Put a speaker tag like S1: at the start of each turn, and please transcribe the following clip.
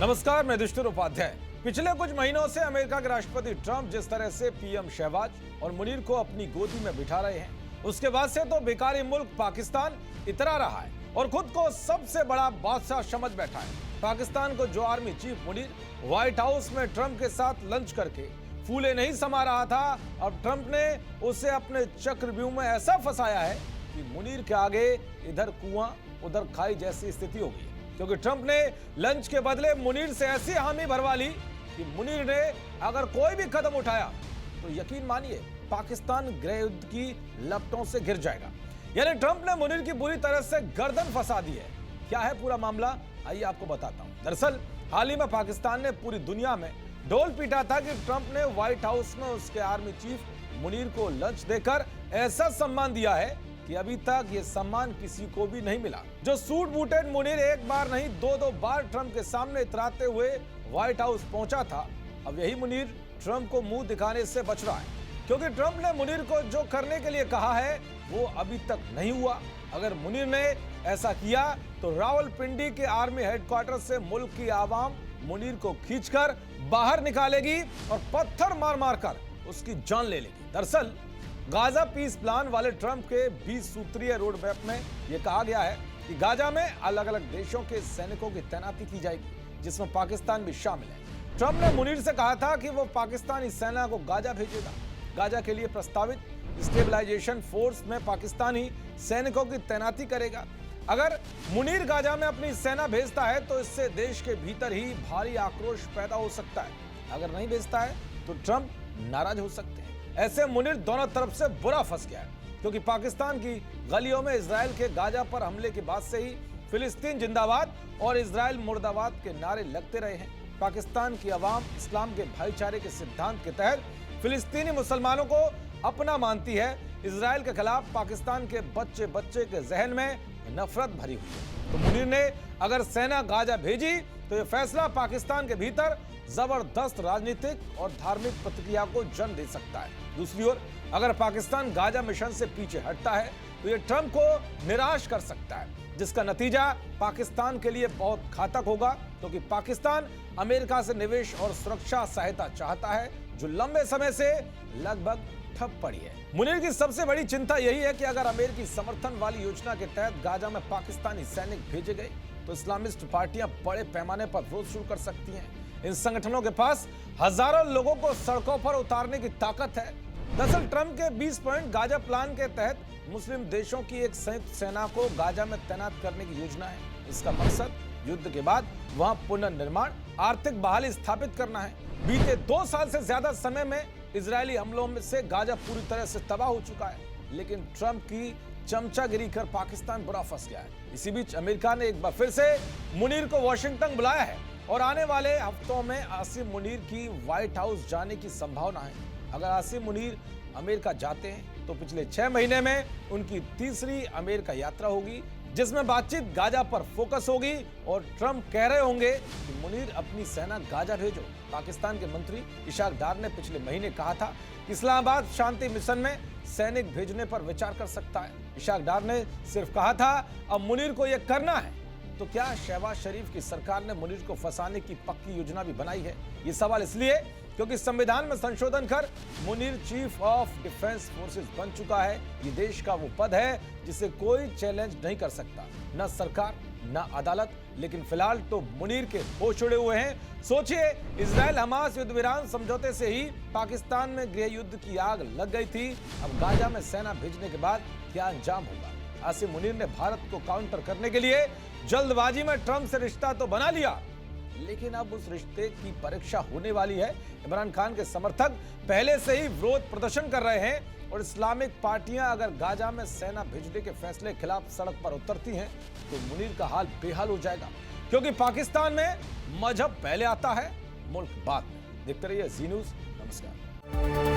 S1: नमस्कार, मैं दुष्टर उपाध्याय। पिछले कुछ महीनों से अमेरिका के राष्ट्रपति ट्रंप जिस तरह से पीएम शहबाज और मुनीर को अपनी गोदी में बिठा रहे हैं, उसके बाद से तो बेकारी मुल्क पाकिस्तान इतरा रहा है और खुद को सबसे बड़ा बादशाह समझ बैठा है। पाकिस्तान को जो army chief Munir white house में ट्रंप के साथ लंच करके फूले नहीं समा रहा था, अब ट्रंप ने उसे अपने चक्रव्यूह में ऐसा फंसाया है कि मुनीर के आगे इधर कुआं उधर खाई जैसी स्थिति हो गई है। क्योंकि ट्रंप ने लंच के बदले मुनीर से ऐसी हामी भरवा ली कि मुनीर ने अगर कोई भी कदम उठाया तो यकीन मानिए पाकिस्तान गृह युद्ध की लपटों से घिर जाएगा। यानी ट्रंप ने मुनीर की बुरी तरह से गर्दन फंसा दी है। क्या है पूरा मामला, आइए आपको बताता हूं। दरअसल हाल ही में पाकिस्तान ने पूरी दुनिया में ढोल पीटा था कि ट्रंप ने व्हाइट हाउस में उसके आर्मी चीफ मुनीर को लंच देकर ऐसा सम्मान दिया है कि अभी तक ये सम्मान किसी को भी नहीं मिला। जो सूट बूटेड मुनीर एक बार नहीं दो बार ट्रंप के सामने इतराते हुए व्हाइट हाउस पहुंचा था, अब यही मुनीर ट्रंप को मुंह दिखाने से बच रहा है। क्योंकि ट्रंप ने मुनीर को जो करने के लिए कहा है वो अभी तक नहीं हुआ। अगर मुनीर ने ऐसा किया तो रावलपिंडी के आर्मी हेडक्वार्टर से मुल्क की आवाम मुनीर को खींचकर बाहर निकालेगी और पत्थर मार मार कर उसकी जान ले लेगी। दरअसल गाजा पीस प्लान वाले ट्रंप के 20 सूत्रीय रोड मैप में यह कहा गया है कि गाजा में अलग अलग देशों के सैनिकों की तैनाती की जाएगी, जिसमें पाकिस्तान भी शामिल है। ट्रंप ने मुनीर से कहा था कि वो पाकिस्तानी सेना को गाजा भेजेगा। गाजा के लिए प्रस्तावित स्टेबलाइजेशन फोर्स में पाकिस्तानी सैनिकों की तैनाती करेगा। अगर मुनीर गाजा में अपनी सेना भेजता है तो इससे देश के भीतर ही भारी आक्रोश पैदा हो सकता है। अगर नहीं भेजता है तो ट्रंप नाराज हो सकते हैं। ऐसे मुनीर दोनों तरफ से बुरा फंस गया है, क्योंकि पाकिस्तान की गलियों में इजराइल के गाजा पर हमले के बाद से ही फिलिस्तीन जिंदाबाद और इजराइल मुर्दाबाद के नारे लगते रहे हैं। पाकिस्तान की आवाम इस्लाम के भाईचारे के सिद्धांत के तहत फिलिस्तीनी मुसलमानों को अपना मानती है। इजराइल के खिलाफ पाकिस्तान के बच्चे बच्चे के जहन में नफरत भरी हुई है। तो मुनीर ने अगर सेना गाजा भेजी तो यह फैसला पाकिस्तान के भीतर जबरदस्त राजनीतिक और धार्मिक प्रतिक्रिया को जन्म दे सकता है। दूसरी ओर अगर पाकिस्तान गाजा मिशन से पीछे हटता है तो यह ट्रंप को निराश कर सकता है, जिसका नतीजा पाकिस्तान के लिए बहुत घातक होगा। क्योंकि पाकिस्तान अमेरिका से निवेश और सुरक्षा सहायता चाहता है, जो लंबे समय से लगभग ठप पड़ी है। मुनीर की सबसे बड़ी चिंता यही है कि अगर अमेरिकी समर्थन वाली योजना के तहत गाजा में पाकिस्तानी सैनिक भेजे गए तो इस्लामिस्ट पार्टियां बड़े पैमाने पर विरोध शुरू कर सकती हैं। इन संगठनों के पास हजारों लोगों को सड़कों पर उतारने की ताकत है। दरअसल ट्रंप के 20 पॉइंट गाजा प्लान के तहत मुस्लिम देशों की एक संयुक्त सेना को गाजा में तैनात करने की योजना है। इसका मकसद युद्ध के बाद वहां पुनर्निर्माण, आर्थिक बहाली स्थापित करना है। बीते 2 साल से ज्यादा समय में इजरायली हमलों में से गाजा पूरी तरह से तबाह हो चुका है, लेकिन ट्रंप की चमचागिरी कर पाकिस्तान बुरा फंस गया है। इसी बीच अमेरिका ने एक बार फिर से मुनीर को वॉशिंगटन बुलाया है और आने वाले हफ्तों में आसिम मुनीर की व्हाइट हाउस जाने की संभावना है। अगर आसिम मुनीर अमेरिका जाते हैं तो पिछले 6 महीने में उनकी तीसरी अमेरिका यात्रा होगी, जिसमें बातचीत गाजा पर फोकस होगी और ट्रंप कह रहे होंगे कि मुनीर अपनी सेना गाजा भेजो। पाकिस्तान के मंत्री इशाक डार ने पिछले महीने कहा था कि इस्लामाबाद शांति मिशन में सैनिक भेजने पर विचार कर सकता है। इशाक डार ने सिर्फ कहा था अब मुनीर को यह करना है। तो क्या शहबाज शरीफ की सरकार ने मुनीर को फंसाने की पक्की योजना भी बनाई है? ये सवाल इसलिए क्योंकि संविधान में संशोधन कर Munir chief of defence forces बन चुका है। ये देश का वो पद है जिसे कोई चैलेंज नहीं कर सकता, न सरकार न अदालत। लेकिन फिलहाल तो मुनीर के होश उड़े हुए हैं। सोचिए, इजराइल हमास युद्ध विराम समझौते से ही पाकिस्तान में गृह युद्ध की आग लग गई थी। अब गाजा में सेना भेजने के बाद क्या अंजाम होगा? आसिम मुनीर ने भारत को काउंटर करने के लिए जल्दबाजी में ट्रंप से रिश्ता तो बना लिया, लेकिन अब उस रिश्ते की परीक्षा होने वाली है। इमरान खान के समर्थक पहले से ही विरोध प्रदर्शन कर रहे हैं और इस्लामिक पार्टियां अगर गाजा में सेना भेजने के फैसले के खिलाफ सड़क पर उतरती हैं तो मुनीर का हाल बेहाल हो जाएगा। क्योंकि पाकिस्तान में मजहब पहले आता है, मुल्क बाद में। देखते रहिए जी न्यूज़। नमस्कार।